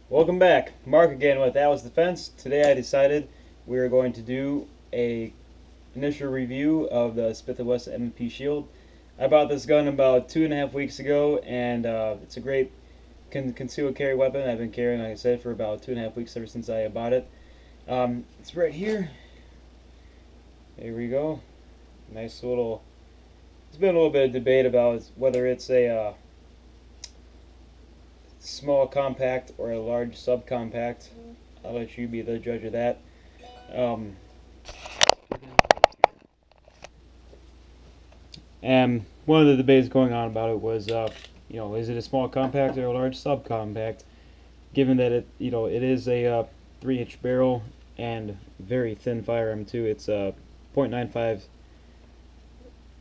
Welcome back. Mark again with Atlas Defense. Today I decided we are going to do a initial review of the Smith & Wesson M&P Shield. I bought this gun about 2.5 weeks ago, and it's a great concealed carry weapon. I've been carrying, like I said, for about 2.5 weeks ever since I bought it. It's right here. There we go. Nice little. There's been a little bit of debate about whether it's a small compact or a large subcompact. I'll let you be the judge of that. Um, and one of the debates going on about it was, is it a small compact or a large subcompact? Given that it is a 3-inch barrel and very thin firearm too. It's .95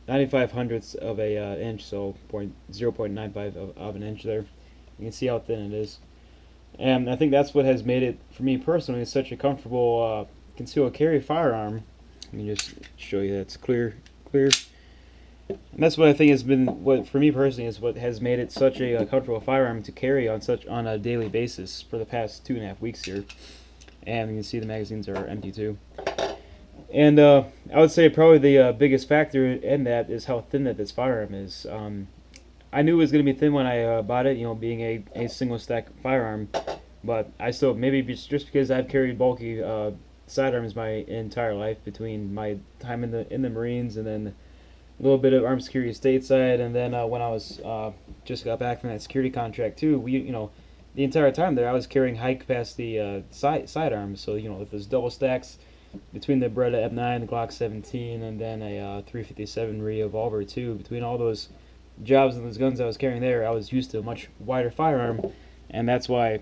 95 hundredths of a inch, so 0.95 of an inch there. You can see how thin it is. And I think that's what has made it, for me personally, such a comfortable concealed carry firearm. Let me just show you that it's clear. And that's what I think has been, what for me personally, is what has made it such a comfortable firearm to carry on a daily basis for the past 2.5 weeks here. And you can see the magazines are empty too. And I would say probably the biggest factor in that is how thin that this firearm is. I knew it was going to be thin when I bought it, being a single stack firearm, but I still, maybe just because I've carried bulky sidearms my entire life, between my time in the Marines and then a little bit of armed security stateside, and then when I was just got back from that security contract too, the entire time there I was carrying high capacity sidearms. So with those double stacks between the Beretta M9, the Glock 17, and then a 357 revolver too. Between all those jobs and those guns I was carrying there, I was used to a much wider firearm, and that's why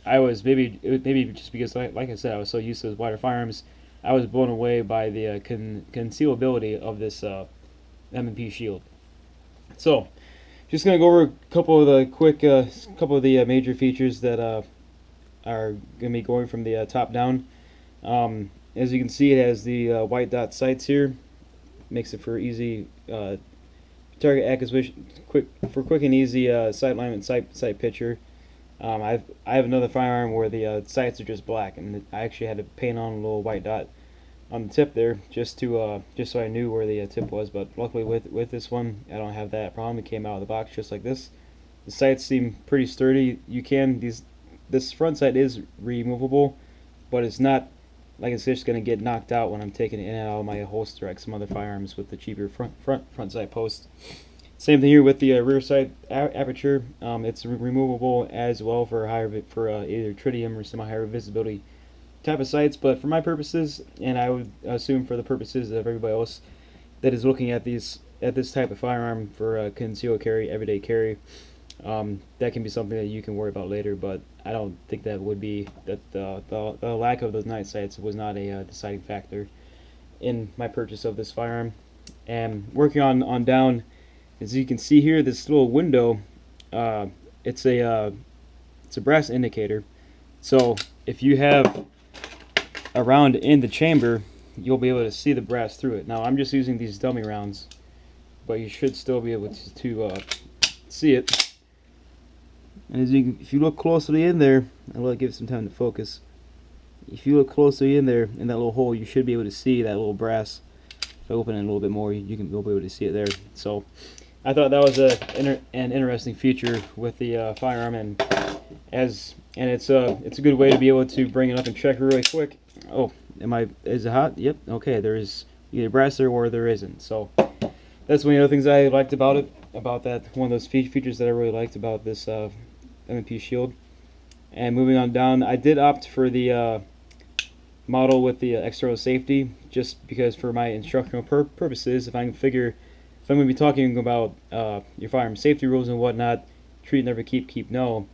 I was maybe just because, like I said, I was so used to those wider firearms, I was blown away by the concealability of this M&P Shield. So, just gonna go over a couple of the major features that are gonna be going from the top down. As you can see, it has the white dot sights here. Makes it for easy target acquisition, quick and easy sight alignment, sight picture. I have another firearm where the sights are just black, and I actually had to paint on a little white dot on the tip there just so I knew where the tip was. But luckily with this one, I don't have that problem. It came out of the box just like this. The sights seem pretty sturdy. This front sight is removable, but it's not like it's just gonna get knocked out when I'm taking it in and out of my holster like some other firearms with the cheaper front sight post. Same thing here with the rear sight aperture. It's removable as well for either tritium or semi-high visibility type of sights. But for my purposes, and I would assume for the purposes of everybody else that is looking at this type of firearm for concealed carry, everyday carry, that can be something that you can worry about later. But I don't think that would be the lack of those night sights was not a deciding factor in my purchase of this firearm. And working on down, as you can see here, this little window, it's a brass indicator. So if you have a round in the chamber, you'll be able to see the brass through it. Now I'm just using these dummy rounds, but you should still be able to see it. And if you look closely in there, I'll give it some time to focus. If you look closely in there, in that little hole, you should be able to see that little brass. If I open it a little bit more, you'll be able to see it there. So I thought that was an interesting feature with the firearm, and it's a good way to be able to bring it up and check really quick. Oh, is it hot? Yep. Okay, there is either brass there or there isn't. So that's one of the other things I liked about it. About that, one of those features that I really liked about this M&P Shield. And moving on down, I did opt for the model with the external safety, just because for my instructional purposes, if I'm going to be talking about your firearm safety rules and whatnot, treat, never keep no.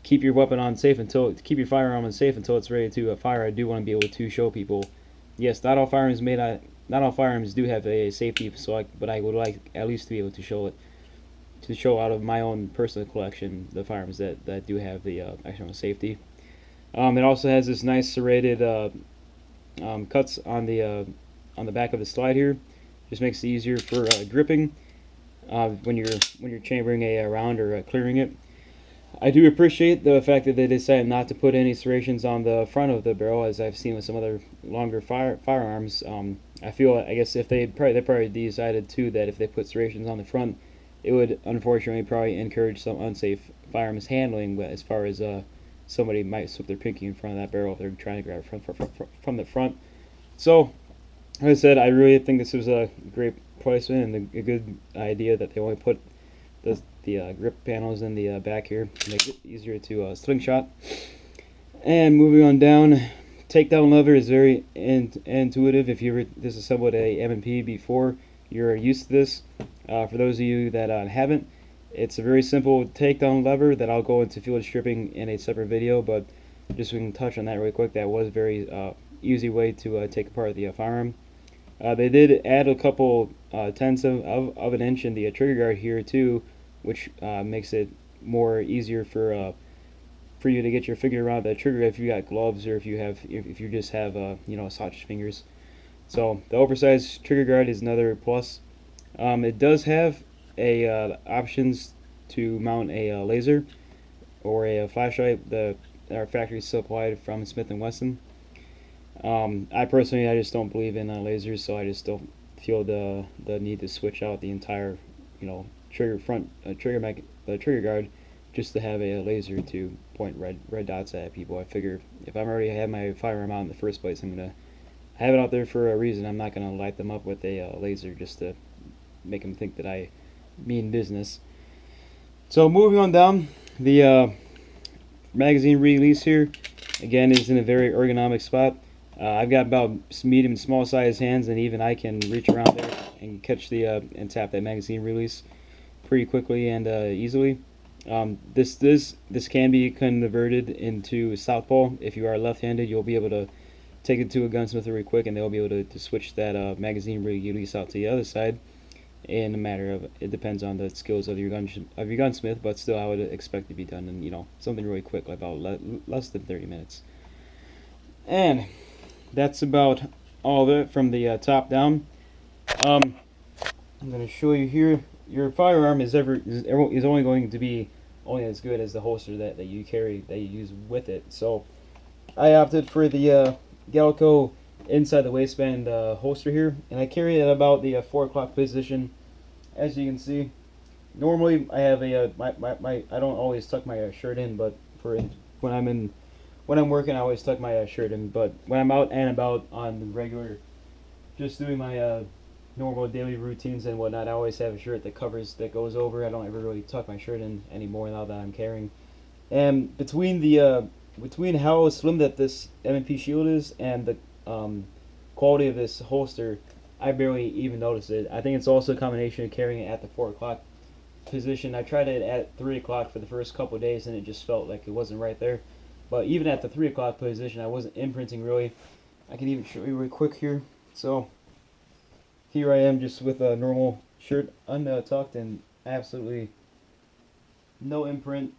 Keep your weapon on safe keep your firearm on safe until it's ready to fire. I do want to be able to show people, yes, not all firearms do have a safety, but I would like at least to be able to show it, to show out of my own personal collection the firearms that do have the external safety. It also has this nice serrated cuts on the back of the slide here. Just makes it easier for gripping when you're chambering a round or clearing it. I do appreciate the fact that they decided not to put any serrations on the front of the barrel, as I've seen with some other longer firearms. I feel, I guess, if they probably decided too that if they put serrations on the front, it would unfortunately probably encourage some unsafe firearms handling. But as far as somebody might slip their pinky in front of that barrel if they're trying to grab it from the front. So, like I said, I really think this was a great placement and a good idea that they only put the grip panels in the back here to make it easier to slingshot. And moving on down, takedown lever is very intuitive. If you ever disassembled a M&P before, you're used to this. For those of you that haven't, it's a very simple takedown lever that I'll go into field stripping in a separate video, but just so we can touch on that really quick, that was a very easy way to take apart the firearm. They did add a couple tenths of an inch in the trigger guard here too, which makes it more easier for you to get your finger around that trigger if you got gloves or if you just have sausage fingers. So the oversized trigger guard is another plus. It does have a options to mount a laser or a flashlight that our factory supplied from Smith & Wesson. I personally, I just don't believe in lasers, so I just don't feel the need to switch out the entire, trigger guard just to have a laser to point red dots at people. I figure if I'm already have my firearm out in the first place, I'm gonna have it out there for a reason. I'm not gonna light them up with a laser just to make them think that I mean business. So moving on down, the magazine release here again is in a very ergonomic spot. I've got about medium and small size hands, and even I can reach around there and catch the and tap that magazine release pretty quickly and easily. This can be converted into southpaw. If you are left-handed, you'll be able to take it to a gunsmith really quick, and they'll be able to switch that magazine release out to the other side. In a matter of, it depends on the skills of your gunsmith, but still I would expect to be done in something really quick, like about less than 30 minutes. And that's about all of it from the top down. I'm going to show you here. Your firearm is only going to be only as good as the holster that you carry, that you use with it. So I opted for the Galco inside the waistband holster here, and I carry it at about the 4 o'clock position. As you can see, normally I have a I don't always tuck my shirt in, but when I'm working, I always tuck my shirt in. But when I'm out and about on the regular, just doing my normal daily routines and whatnot, I always have a shirt that goes over. I don't ever really tuck my shirt in anymore now that I'm carrying. And between how slim that this M&P shield is and the quality of this holster, I barely even noticed it. I think it's also a combination of carrying it at the 4 o'clock position. I tried it at 3 o'clock for the first couple of days, and it just felt like it wasn't right there. But even at the 3 o'clock position, I wasn't imprinting really. I can even show you really quick here. So here I am just with a normal shirt untucked and absolutely no imprint.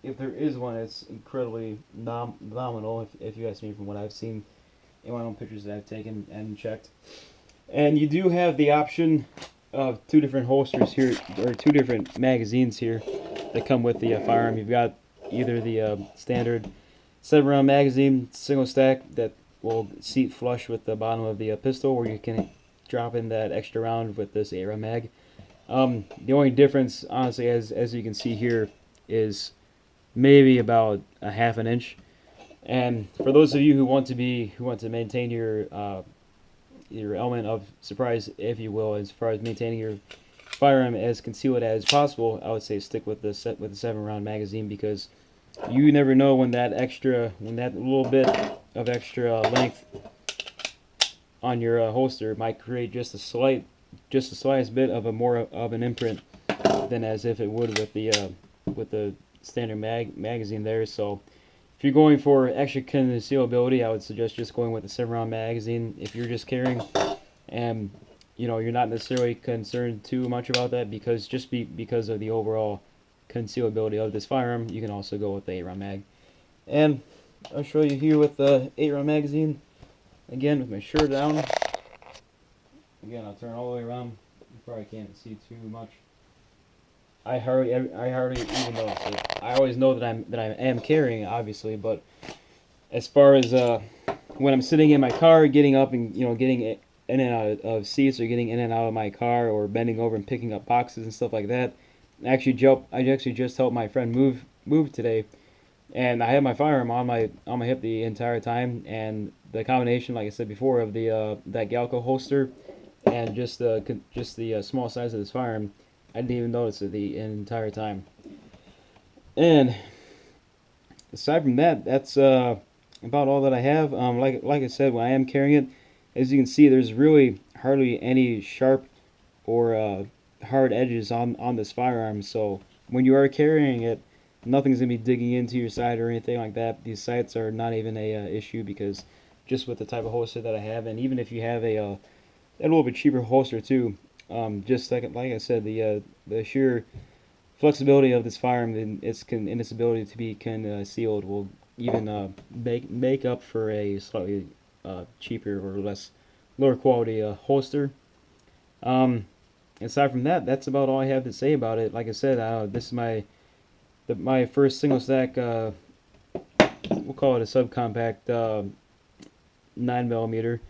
If there is one, it's incredibly nominal, if you ask me, from what I've seen in my own pictures that I've taken and checked. And you do have the option of 2 different holsters here, or 2 different magazines here that come with the firearm. You've got either the standard 7-round magazine, single stack, that will seat flush with the bottom of the pistol, or you can drop in that extra round with this 8-round mag. The only difference, honestly, as you can see here, is maybe about a half an inch. And for those of you who want to maintain your element of surprise, if you will, as far as maintaining your firearm as concealed as possible, I would say stick with the 7-round magazine, because you never know when that little bit of extra length on your holster might create just the slightest bit of an imprint than as if it would with the standard magazine there. So if you're going for extra concealability, I would suggest just going with the 7-round magazine. If you're just carrying and you're not necessarily concerned too much about that, because because of the overall concealability of this firearm, you can also go with the 8-round mag. And I'll show you here with the 8-round magazine, again with my shirt down. Again, I'll turn all the way around. You probably can't see too much. I hardly even notice it. I always know that I am carrying, obviously, but as far as when I'm sitting in my car, getting up and getting in and out of seats, or getting in and out of my car, or bending over and picking up boxes and stuff like that. I actually just helped my friend move today, and I had my firearm on my hip the entire time, and the combination, like I said before, of the that Galco holster and just the small size of this firearm, I didn't even notice it the entire time. And aside from that, that's about all that I have. Like I said, when I am carrying it, as you can see, there's really hardly any sharp or hard edges on this firearm. So when you are carrying it, nothing's gonna be digging into your side or anything like that. These sights are not even a issue, because just with the type of holster that I have, and even if you have a little bit cheaper holster too, just like I said, the sheer flexibility of this firearm and its ability to be concealed will even make up for a slightly cheaper or lower quality holster. Um, Aside from that, that's about all I have to say about it. Like I said, this is my first single stack. We'll call it a subcompact 9mm,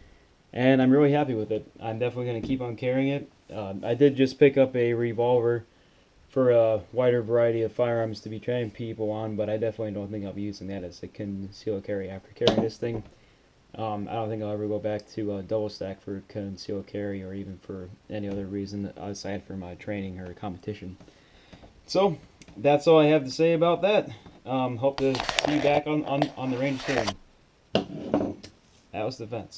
and I'm really happy with it. I'm definitely going to keep on carrying it. I did just pick up a revolver for a wider variety of firearms to be training people on, but I definitely don't think I'll be using that as a concealed carry after carrying this thing. I don't think I'll ever go back to double stack for concealed carry, or even for any other reason aside from training or competition. So that's all I have to say about that. Hope to see you back on the range soon. That was the fence.